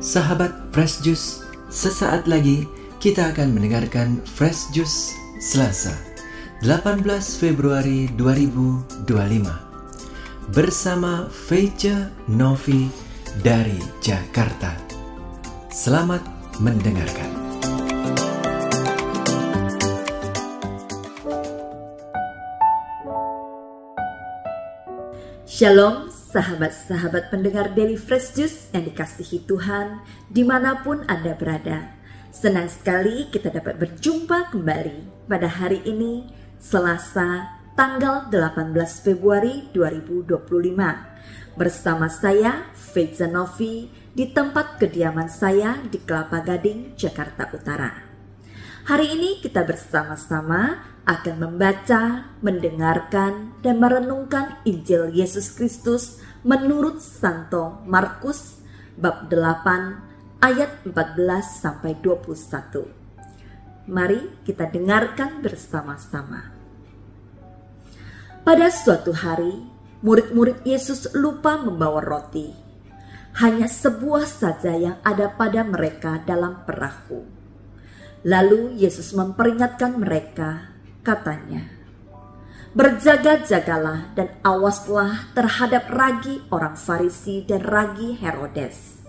Sahabat Fresh Juice, sesaat lagi kita akan mendengarkan Fresh Juice Selasa 18 Februari 2025 bersama Feice Novi dari Jakarta. Selamat mendengarkan. Shalom sahabat-sahabat pendengar Daily Fresh Juice yang dikasihi Tuhan dimanapun Anda berada. Senang sekali kita dapat berjumpa kembali pada hari ini Selasa tanggal 18 Februari 2025 bersama saya Feice Novi di tempat kediaman saya di Kelapa Gading, Jakarta Utara. Hari ini kita bersama-sama akan membaca, mendengarkan, dan merenungkan Injil Yesus Kristus menurut Santo Markus bab 8 ayat 14-21. Mari kita dengarkan bersama-sama. Pada suatu hari, murid-murid Yesus lupa membawa roti. Hanya sebuah saja yang ada pada mereka dalam perahu. Lalu Yesus memperingatkan mereka, katanya, "Berjaga-jagalah dan awaslah terhadap ragi orang Farisi dan ragi Herodes."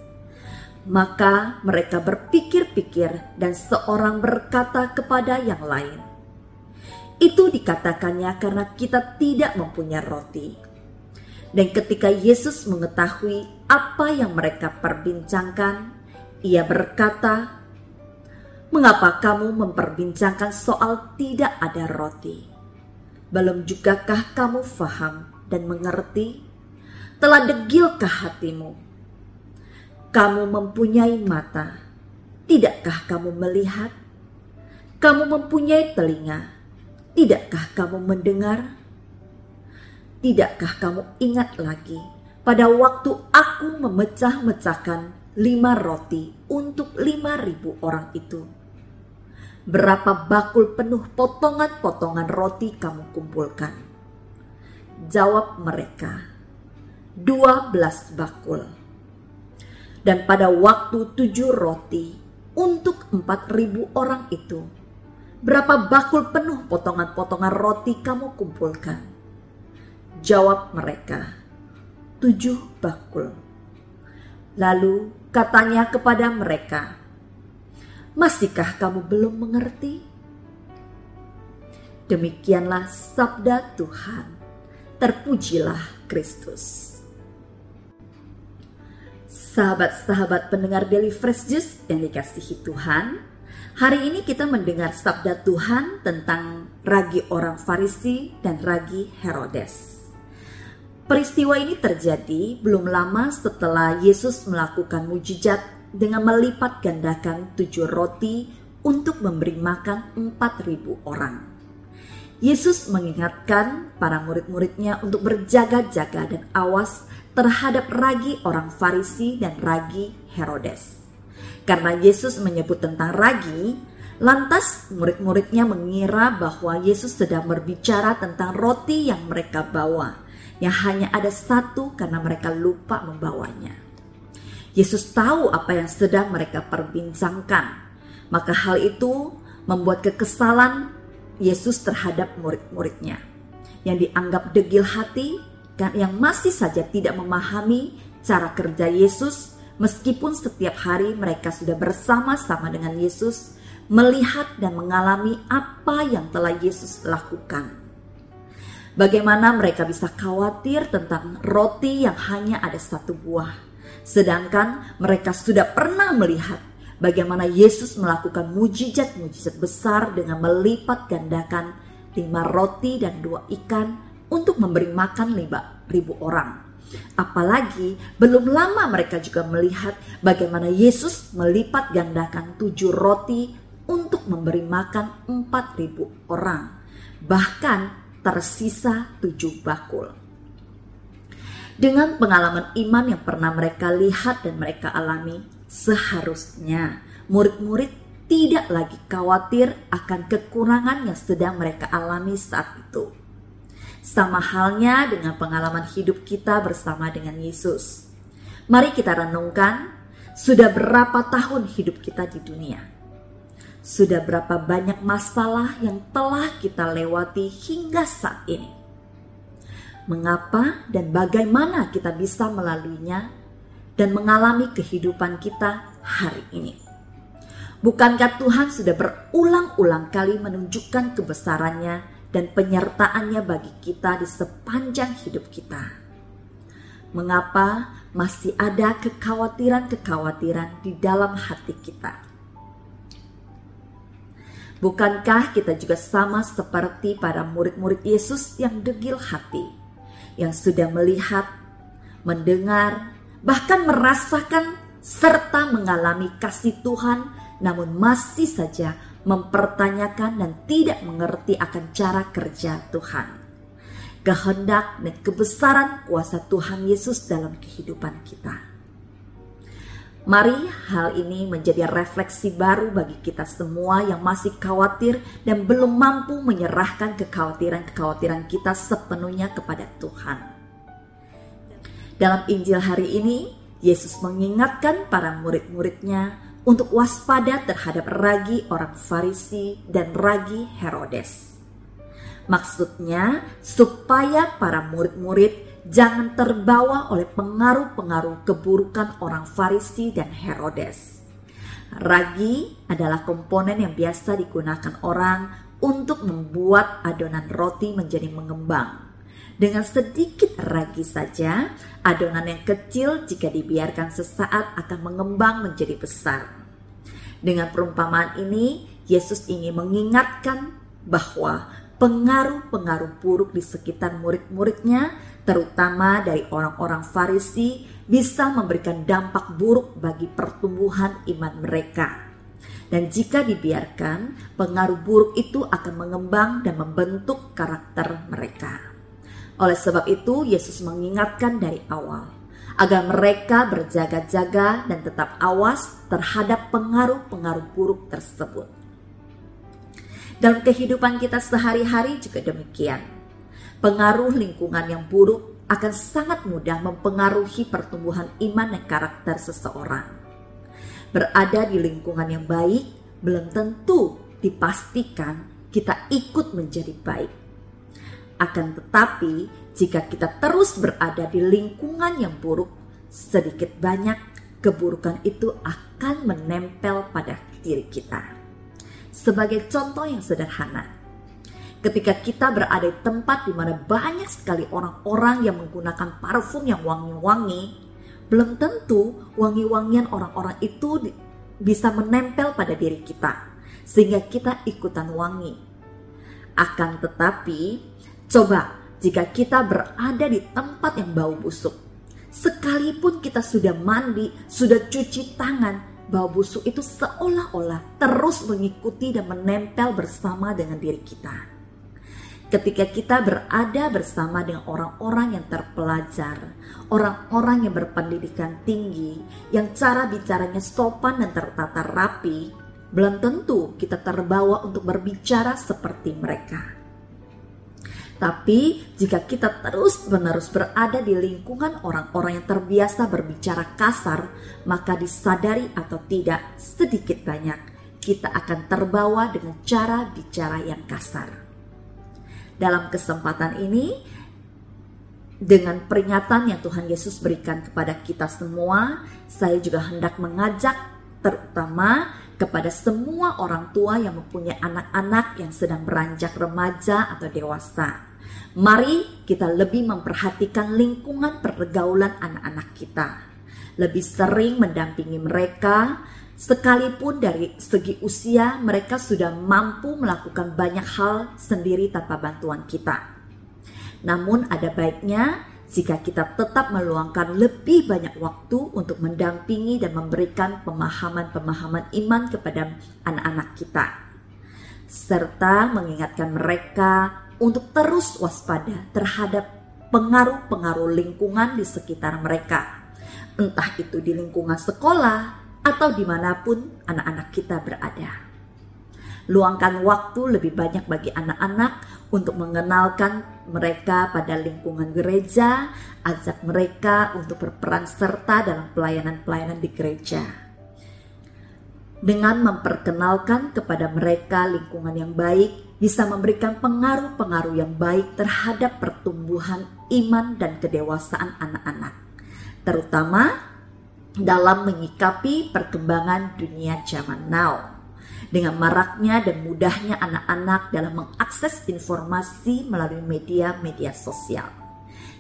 Maka mereka berpikir-pikir dan seorang berkata kepada yang lain, "Itu dikatakannya karena kita tidak mempunyai roti." Dan ketika Yesus mengetahui apa yang mereka perbincangkan, ia berkata, "Mengapa kamu memperbincangkan soal tidak ada roti? Belum jugakah kamu faham dan mengerti? Telah degilkah hatimu? Kamu mempunyai mata, tidakkah kamu melihat? Kamu mempunyai telinga, tidakkah kamu mendengar? Tidakkah kamu ingat lagi pada waktu aku memecah-mecahkan 5 roti untuk 5.000 orang itu? Berapa bakul penuh potongan-potongan roti kamu kumpulkan?" Jawab mereka, 12 bakul. "Dan pada waktu 7 roti untuk 4.000 orang itu, berapa bakul penuh potongan-potongan roti kamu kumpulkan?" Jawab mereka, 7 bakul. Lalu katanya kepada mereka, "Masihkah kamu belum mengerti?" Demikianlah sabda Tuhan. Terpujilah Kristus. Sahabat-sahabat pendengar Daily Fresh Juice yang dikasihi Tuhan, hari ini kita mendengar sabda Tuhan tentang ragi orang Farisi dan ragi Herodes. Peristiwa ini terjadi belum lama setelah Yesus melakukan mujizat dengan melipat gandakan 7 roti untuk memberi makan 4.000 orang. Yesus mengingatkan para murid-muridnya untuk berjaga-jaga dan awas terhadap ragi orang Farisi dan ragi Herodes. Karena Yesus menyebut tentang ragi, lantas murid-muridnya mengira bahwa Yesus sedang berbicara tentang roti yang mereka bawa, yang hanya ada 1 karena mereka lupa membawanya. Yesus tahu apa yang sedang mereka perbincangkan, maka hal itu membuat kekesalan Yesus terhadap murid-muridnya yang dianggap degil hati dan yang masih saja tidak memahami cara kerja Yesus, meskipun setiap hari mereka sudah bersama-sama dengan Yesus melihat dan mengalami apa yang telah Yesus lakukan. Bagaimana mereka bisa khawatir tentang roti yang hanya ada 1 buah, sedangkan mereka sudah pernah melihat bagaimana Yesus melakukan mujizat-mujizat besar dengan melipat gandakan 5 roti dan 2 ikan untuk memberi makan 5.000 orang. Apalagi belum lama mereka juga melihat bagaimana Yesus melipat gandakan 7 roti untuk memberi makan 4.000 orang. Bahkan tersisa 7 bakul. Dengan pengalaman iman yang pernah mereka lihat dan mereka alami, seharusnya murid-murid tidak lagi khawatir akan kekurangan yang sedang mereka alami saat itu. Sama halnya dengan pengalaman hidup kita bersama dengan Yesus. Mari kita renungkan, Sudah berapa tahun hidup kita di dunia? Sudah berapa banyak masalah yang telah kita lewati hingga saat ini? Mengapa dan bagaimana kita bisa melaluinya dan mengalami kehidupan kita hari ini? Bukankah Tuhan sudah berulang-ulang kali menunjukkan kebesarannya dan penyertaannya bagi kita di sepanjang hidup kita? Mengapa masih ada kekhawatiran-kekhawatiran di dalam hati kita? Bukankah kita juga sama seperti para murid-murid Yesus yang degil hati, yang sudah melihat, mendengar, bahkan merasakan serta mengalami kasih Tuhan, namun masih saja mempertanyakan dan tidak mengerti akan cara kerja Tuhan, kehendak dan kebesaran kuasa Tuhan Yesus dalam kehidupan kita? Mari hal ini menjadi refleksi baru bagi kita semua yang masih khawatir dan belum mampu menyerahkan kekhawatiran-kekhawatiran kita sepenuhnya kepada Tuhan. Dalam Injil hari ini, Yesus mengingatkan para murid-muridnya untuk waspada terhadap ragi orang Farisi dan ragi Herodes. Maksudnya supaya para murid-murid jangan terbawa oleh pengaruh-pengaruh keburukan orang Farisi dan Herodes. Ragi adalah komponen yang biasa digunakan orang untuk membuat adonan roti menjadi mengembang. Dengan sedikit ragi saja, adonan yang kecil jika dibiarkan sesaat akan mengembang menjadi besar. Dengan perumpamaan ini, Yesus ingin mengingatkan bahwa pengaruh-pengaruh buruk di sekitar murid-muridnya, terutama dari orang-orang Farisi, bisa memberikan dampak buruk bagi pertumbuhan iman mereka. Dan jika dibiarkan, pengaruh buruk itu akan mengembang dan membentuk karakter mereka. Oleh sebab itu, Yesus mengingatkan dari awal agar mereka berjaga-jaga dan tetap awas terhadap pengaruh-pengaruh buruk tersebut. Dalam kehidupan kita sehari-hari juga demikian. Pengaruh lingkungan yang buruk akan sangat mudah mempengaruhi pertumbuhan iman dan karakter seseorang. Berada di lingkungan yang baik belum tentu dipastikan kita ikut menjadi baik. Akan tetapi, jika kita terus berada di lingkungan yang buruk, sedikit banyak keburukan itu akan menempel pada diri kita. Sebagai contoh yang sederhana, ketika kita berada di tempat di mana banyak sekali orang-orang yang menggunakan parfum yang wangi-wangi, belum tentu wangi-wangian orang-orang itu bisa menempel pada diri kita, sehingga kita ikutan wangi. Akan tetapi, coba jika kita berada di tempat yang bau busuk, sekalipun kita sudah mandi, sudah cuci tangan, bau busuk itu seolah-olah terus mengikuti dan menempel bersama dengan diri kita. Ketika kita berada bersama dengan orang-orang yang terpelajar, orang-orang yang berpendidikan tinggi, yang cara bicaranya sopan dan tertata rapi, belum tentu kita terbawa untuk berbicara seperti mereka. Tapi jika kita terus-menerus berada di lingkungan orang-orang yang terbiasa berbicara kasar, maka disadari atau tidak, sedikit banyak kita akan terbawa dengan cara bicara yang kasar. Dalam kesempatan ini, dengan peringatan yang Tuhan Yesus berikan kepada kita semua, saya juga hendak mengajak terutama kepada semua orang tua yang mempunyai anak-anak yang sedang beranjak remaja atau dewasa. Mari kita lebih memperhatikan lingkungan pergaulan anak-anak kita. Lebih sering mendampingi mereka, sekalipun dari segi usia mereka sudah mampu melakukan banyak hal sendiri tanpa bantuan kita. Namun ada baiknya jika kita tetap meluangkan lebih banyak waktu untuk mendampingi dan memberikan pemahaman-pemahaman iman kepada anak-anak kita, serta mengingatkan mereka untuk terus waspada terhadap pengaruh-pengaruh lingkungan di sekitar mereka, entah itu di lingkungan sekolah atau dimanapun anak-anak kita berada. Luangkan waktu lebih banyak bagi anak-anak untuk mengenalkan mereka pada lingkungan gereja, ajak mereka untuk berperan serta dalam pelayanan-pelayanan di gereja. Dengan memperkenalkan kepada mereka lingkungan yang baik, bisa memberikan pengaruh-pengaruh yang baik terhadap pertumbuhan iman dan kedewasaan anak-anak, terutama dalam menyikapi perkembangan dunia zaman now. Dengan maraknya dan mudahnya anak-anak dalam mengakses informasi melalui media-media sosial.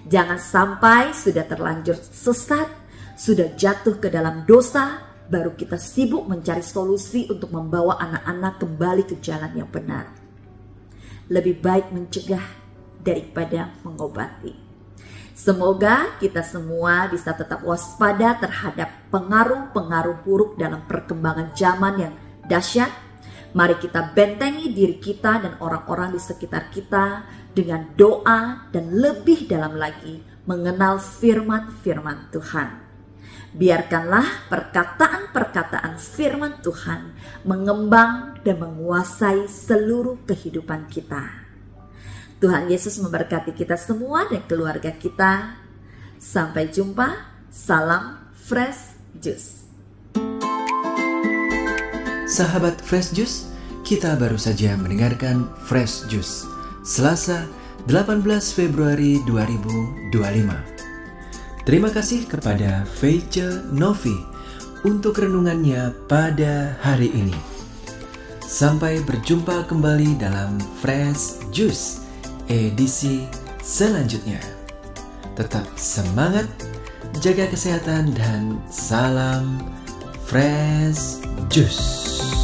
Jangan sampai sudah terlanjur sesat, sudah jatuh ke dalam dosa, baru kita sibuk mencari solusi untuk membawa anak-anak kembali ke jalan yang benar. Lebih baik mencegah daripada mengobati. Semoga kita semua bisa tetap waspada terhadap pengaruh-pengaruh buruk dalam perkembangan zaman yang dahsyat. Mari kita bentengi diri kita dan orang-orang di sekitar kita dengan doa dan lebih dalam lagi mengenal firman-firman Tuhan. Biarkanlah perkataan-perkataan firman Tuhan mengembang dan menguasai seluruh kehidupan kita. Tuhan Yesus memberkati kita semua dan keluarga kita. Sampai jumpa. Salam Fresh Juice. Sahabat Fresh Juice, kita baru saja mendengarkan Fresh Juice Selasa 18 Februari 2025. Terima kasih kepada Feice Novi untuk renungannya pada hari ini. Sampai berjumpa kembali dalam Fresh Juice edisi selanjutnya. Tetap semangat, jaga kesehatan, dan salam Fresh Juice.